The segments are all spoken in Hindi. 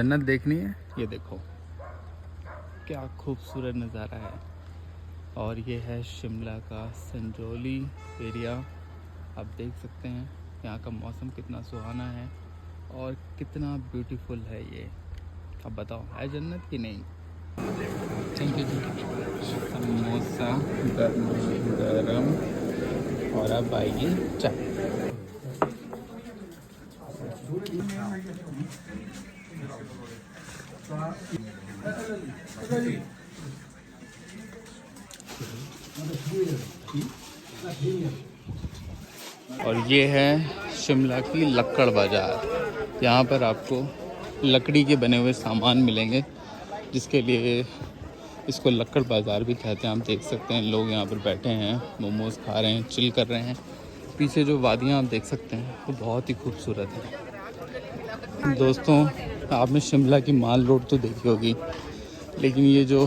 जन्नत देखनी है, ये देखो क्या खूबसूरत नज़ारा है। और ये है शिमला का संजौली एरिया। आप देख सकते हैं यहाँ का मौसम कितना सुहाना है और कितना ब्यूटीफुल है ये। अब बताओ है जन्नत कि नहीं। थैंक यू जी। समोसा गर्मा गरम और अब आएगी चाय। और ये है शिमला की लक्कड़ बाज़ार। यहाँ पर आपको लकड़ी के बने हुए सामान मिलेंगे, जिसके लिए इसको लक्कड़ बाज़ार भी कहते हैं। आप देख सकते हैं लोग यहाँ पर बैठे हैं, मोमोज़ खा रहे हैं, चिल कर रहे हैं। पीछे जो वादियाँ आप देख सकते हैं वो बहुत ही खूबसूरत है। दोस्तों, आपने शिमला की माल रोड तो देखी होगी, लेकिन ये जो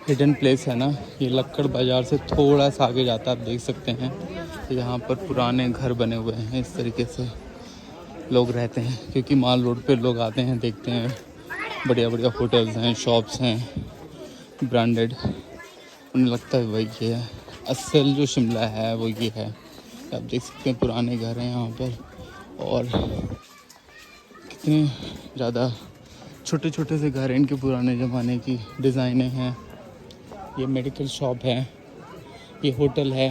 हिडन प्लेस है ना, ये लक्कड़ बाज़ार से थोड़ा सा आगे जाता है। आप देख सकते हैं यहाँ पर पुराने घर बने हुए हैं। इस तरीके से लोग रहते हैं, क्योंकि माल रोड पे लोग आते हैं, देखते हैं बढ़िया बढ़िया होटल्स हैं, शॉप्स हैं, ब्रांडेड। उन्हें लगता है वही ये है असल जो शिमला है, वो ये है। आप देख सकते हैं पुराने घर हैं यहाँ पर, और कितने ज़्यादा छोटे छोटे से घर हैं। इनके पुराने ज़माने की डिज़ाइनें हैं। ये मेडिकल शॉप है, ये होटल है,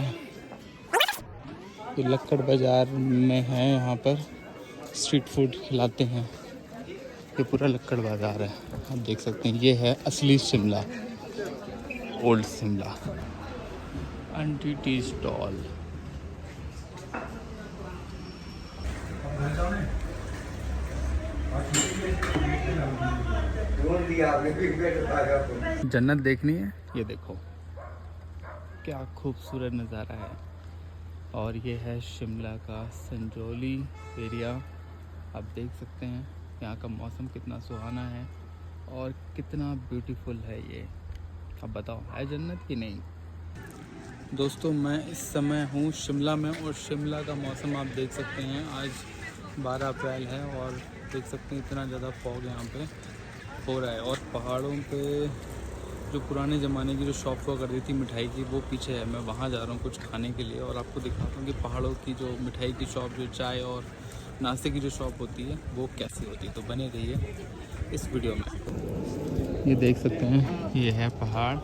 ये लक्कड़ बाज़ार में है। यहाँ पर स्ट्रीट फूड खिलाते हैं। ये पूरा लक्कड़ बाज़ार है, आप देख सकते हैं। ये है असली Shimla, old Shimla. Aunty tea stall. जन्नत देखनी है, ये देखो क्या खूबसूरत नज़ारा है। और ये है शिमला का संजौली एरिया। आप देख सकते हैं यहाँ का मौसम कितना सुहाना है और कितना ब्यूटीफुल है ये। अब बताओ है जन्नत कि नहीं। दोस्तों, मैं इस समय हूँ शिमला में, और शिमला का मौसम आप देख सकते हैं। आज 12 अप्रैल है और देख सकते हैं इतना ज़्यादा फॉग यहाँ पे हो रहा है। और पहाड़ों पे जो पुराने ज़माने की जो शॉप हुआ करती थी मिठाई की, वो पीछे है। मैं वहाँ जा रहा हूँ कुछ खाने के लिए, और आपको दिखाता हूँ कि पहाड़ों की जो मिठाई की शॉप, जो चाय और नाश्ते की जो शॉप होती है, वो कैसी होती है। तो बने रहिए इस वीडियो में। ये देख सकते हैं, ये है पहाड़,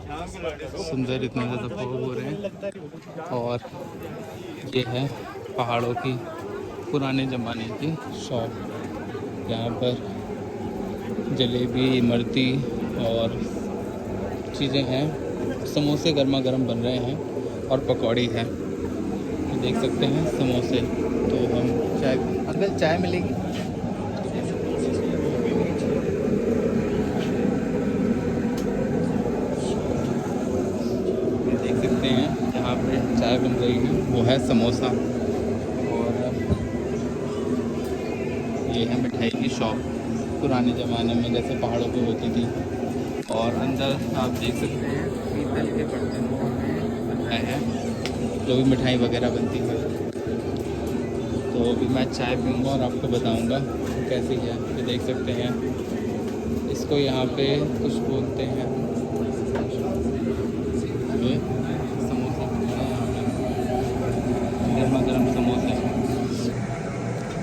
सुंदर, इतना ज़्यादा फॉग हो रहे हैं। और ये है पहाड़ों की पुराने ज़माने की शॉप। यहाँ पर जलेबी, इमरती और चीज़ें हैं। समोसे गर्मा गर्म बन रहे हैं और पकौड़ी है। तो देख सकते हैं समोसे। तो हम चाय, अंकल चाय मिलेगी। ये देख सकते हैं यहाँ पे चाय बन रही है, वो है समोसा। और ये है मिठाई की शॉप, पुराने ज़माने में जैसे पहाड़ों पे होती थी। और अंदर आप देख सकते हैं पीतल के बर्तनों में बनाया है, जो भी मिठाई वगैरह बनती है। तो अभी मैं चाय पीऊँगा और आपको बताऊँगा कैसी है। ये देख सकते हैं, इसको यहाँ पे कुछ बोलते हैं, ये समोसे बनते हैं यहाँ पे, गर्मा गर्म समोसे।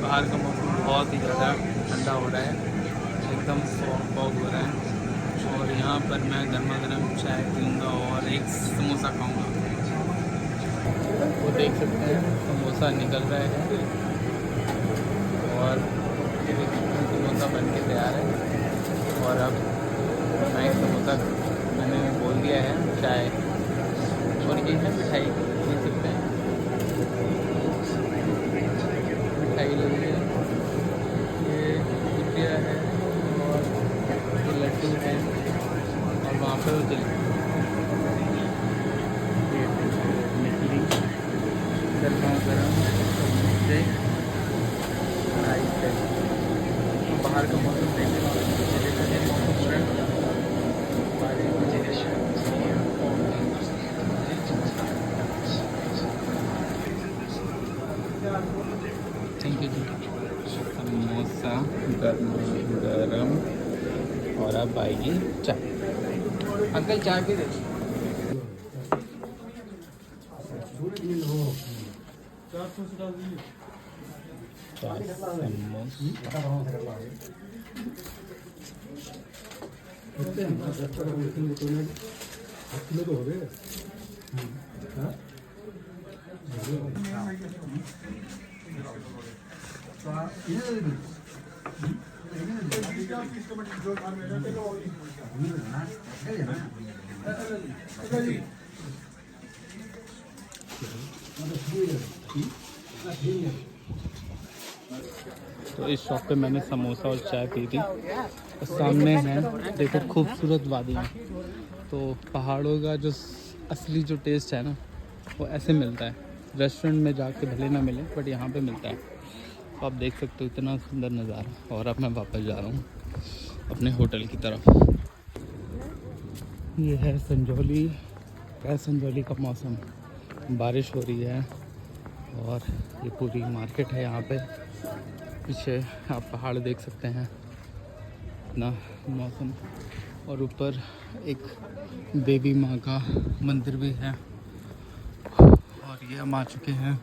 बाहर का मौसम बहुत ही ज़्यादा ठंडा हो रहा है, एकदम फॉग हो रहा है। और यहाँ पर मैं गर्मा गर्म चाय पीऊँगा और एक समोसा खाऊँगा। वो देख सकते हैं समोसा निकल रहे हैं, और ये देख सकते हैं समोसा बन के तैयार है। और अब मैं एक समोसा मैंने बोल दिया है, चाय। और ये है मिठाई, देख सकते हैं मिठाई लीजिए। ये गुजिया है और ये लड्डू है, और वहाँ पर वो निकली गर्मा गर्म समोसे, राइस है। बाहर का मौसम देखने थैंक यू जी। समोसा गर्मा गरम और अब आएगी चाय। अंकल चाय पी दे। तो इस शॉप पे मैंने समोसा और चाय पी थी। और सामने है देखो खूबसूरत वादियाँ। तो पहाड़ों का जो असली जो टेस्ट है ना, वो ऐसे मिलता है। रेस्टोरेंट में जाके भले ना मिले, बट यहाँ पे मिलता है। तो आप देख सकते हो इतना सुंदर नज़ारा। और अब मैं वापस जा रहा हूँ अपने होटल की तरफ। ये है संजौली है, संजौली का मौसम। बारिश हो रही है और ये पूरी मार्केट है यहाँ पे। पीछे आप पहाड़ देख सकते हैं, इतना मौसम। और ऊपर एक देवी माँ का मंदिर भी है। और ये हम आ चुके हैं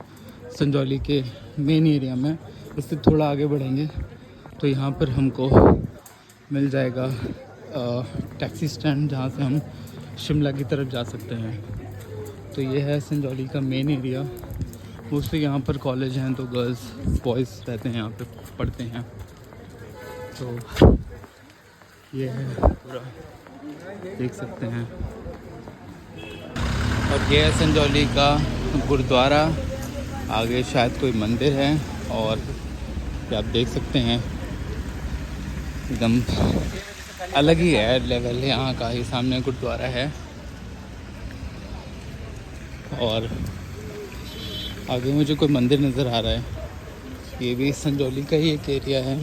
संजौली के मेन एरिया में। इससे थोड़ा आगे बढ़ेंगे तो यहाँ पर हमको मिल जाएगा टैक्सी स्टैंड, जहाँ से हम शिमला की तरफ जा सकते हैं। तो ये है संजौली का मेन एरिया। मोस्टली यहाँ पर कॉलेज हैं, तो गर्ल्स बॉयज़ रहते हैं यहाँ पे, पढ़ते हैं। तो ये है पूरा, देख सकते हैं। और ये है संजौली का गुरुद्वारा। आगे शायद कोई मंदिर है। और ये आप देख सकते हैं एकदम अलग ही है लेवल यहाँ का। ही सामने गुरुद्वारा है और आगे मुझे कोई मंदिर नज़र आ रहा है। ये भी संजौली का ही एक एरिया है।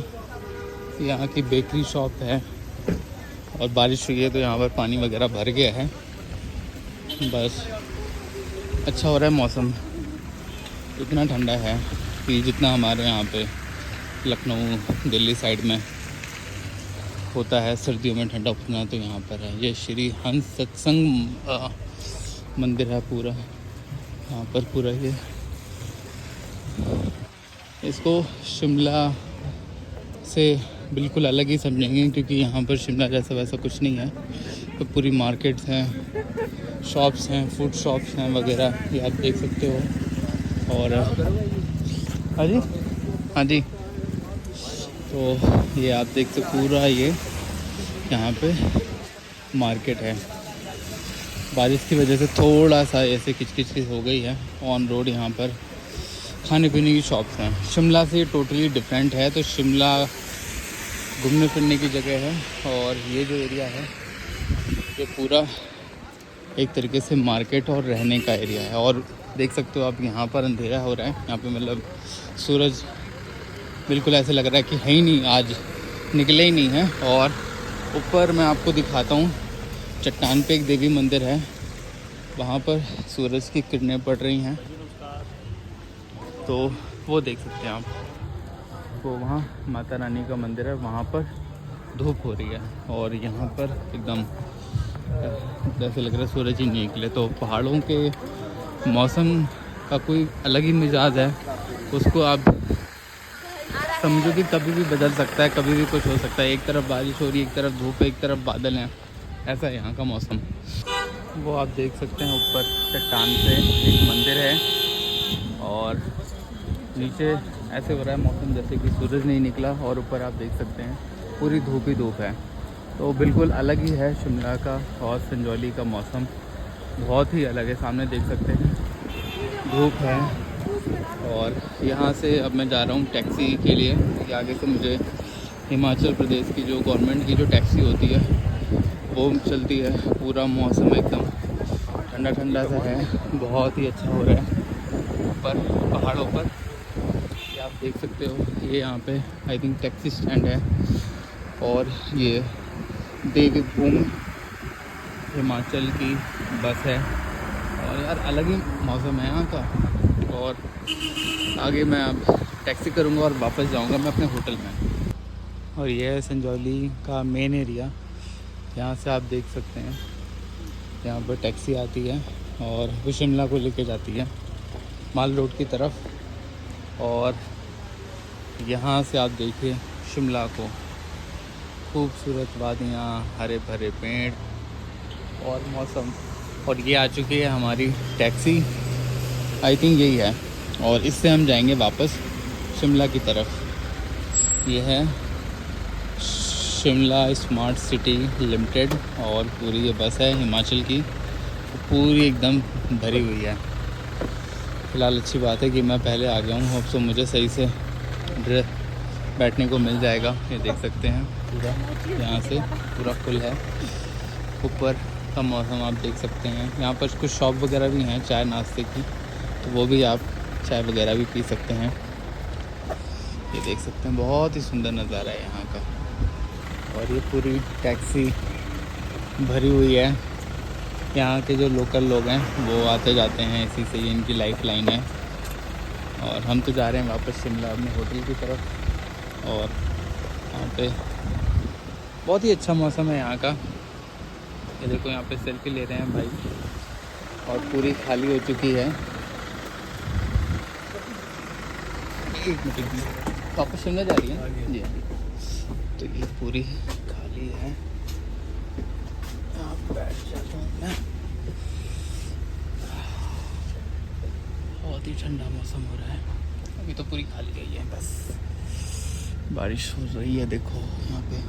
यहाँ की बेकरी शॉप है। और बारिश हुई है तो यहाँ पर पानी वगैरह भर गया है। बस अच्छा हो रहा है मौसम। इतना ठंडा है कि जितना हमारे यहाँ पे लखनऊ दिल्ली साइड में होता है सर्दियों में ठंडा, उतना तो यहाँ पर है। ये श्री हंस सत्संग मंदिर है पूरा यहाँ पर। पूरा ये इसको शिमला से बिल्कुल अलग ही समझेंगे, क्योंकि यहाँ पर शिमला जैसा वैसा कुछ नहीं है। तो पूरी मार्केट्स हैं, शॉप्स हैं, फूड शॉप्स हैं वगैरह, ये आप देख सकते हो। और हाँ जी, हाँ जी। तो ये आप देख सकते पूरा ये यहाँ पे मार्केट है। बारिश की वजह से थोड़ा सा ऐसे किचकिच हो गई है। ऑन रोड यहाँ पर खाने पीने की शॉप्स हैं। शिमला से टोटली डिफरेंट है। तो शिमला घूमने फिरने की जगह है और ये जो एरिया है ये पूरा एक तरीके से मार्केट और रहने का एरिया है। और देख सकते हो आप यहाँ पर अंधेरा हो रहा है। यहाँ पे मतलब सूरज बिल्कुल ऐसे लग रहा है कि है ही नहीं, आज निकले ही नहीं है। और ऊपर मैं आपको दिखाता हूँ, चट्टान पे एक देवी मंदिर है, वहाँ पर सूरज की किरणें पड़ रही हैं। तो वो देख सकते हैं आप। तो वहाँ माता रानी का मंदिर है, वहाँ पर धूप हो रही है और यहाँ पर एकदम जैसे लग रहा है सूरज ही नहीं निकले। तो पहाड़ों के मौसम का कोई अलग ही मिजाज है। उसको आप समझो कि कभी भी बदल सकता है, कभी भी कुछ हो सकता है। एक तरफ बारिश हो रही है, एक तरफ धूप है, एक तरफ बादल हैं। ऐसा है यहाँ का मौसम। वो आप देख सकते हैं ऊपर चट्टान पे एक मंदिर है और नीचे ऐसे हो रहा है मौसम जैसे कि सूरज नहीं निकला। और ऊपर आप देख सकते हैं पूरी धूप ही धूप है। तो बिल्कुल अलग ही है शिमला का और संजौली का मौसम, बहुत ही अलग है। सामने देख सकते हैं धूप है। और यहाँ से अब मैं जा रहा हूँ टैक्सी के लिए, क्योंकि आगे से मुझे हिमाचल प्रदेश की जो गवर्नमेंट की जो टैक्सी होती है वो चलती है। पूरा मौसम एकदम ठंडा ठंडा सा है, बहुत ही अच्छा हो रहा है ऊपर पहाड़ों पर। ये आप देख सकते हो, ये यहाँ पे आई थिंक टैक्सी स्टैंड है। और ये देवभूमि हिमाचल की बस है। और यार अलग ही मौसम है यहाँ का। और आगे मैं अब टैक्सी करूँगा और वापस जाऊँगा मैं अपने होटल में। और ये है संजौली का मेन एरिया। यहाँ से आप देख सकते हैं, यहाँ पर टैक्सी आती है और वो शिमला को लेके जाती है माल रोड की तरफ। और यहाँ से आप देखिए शिमला को, खूबसूरत वादियाँ, हरे भरे पेड़ और मौसम। और ये आ चुकी है हमारी टैक्सी, आई थिंक यही है, और इससे हम जाएंगे वापस शिमला की तरफ। ये है शिमला स्मार्ट सिटी लिमिटेड और पूरी ये बस है हिमाचल की, पूरी एकदम भरी हुई है। फ़िलहाल अच्छी बात है कि मैं पहले आ गया हूँ, होप सो मुझे सही से बैठने को मिल जाएगा। ये देख सकते हैं पूरा, यहाँ से पूरा फुल है। ऊपर का मौसम आप देख सकते हैं। यहाँ पर कुछ शॉप वगैरह भी हैं चाय नाश्ते की, तो वो भी आप चाय वगैरह भी पी सकते हैं। ये देख सकते हैं, बहुत ही सुंदर नज़ारा है यहाँ का। और ये पूरी टैक्सी भरी हुई है। यहाँ के जो लोकल लोग हैं वो आते जाते हैं, इसी से ये इनकी लाइफ लाइन है। और हम तो जा रहे हैं वापस शिमला अपने होटल की तरफ। और यहाँ पे बहुत ही अच्छा मौसम है यहाँ का। ये देखो यहाँ पे सेल्फी ले रहे हैं भाई, और पूरी खाली हो चुकी है। एक मिनट, वापस शिमला जा रही है जी। तो ये पूरी खाली है। यहाँ बैठ जाता हूँ मैं। बहुत ही ठंडा मौसम हो रहा है, अभी तो पूरी खाली गई है, बस बारिश हो रही है। देखो यहाँ पे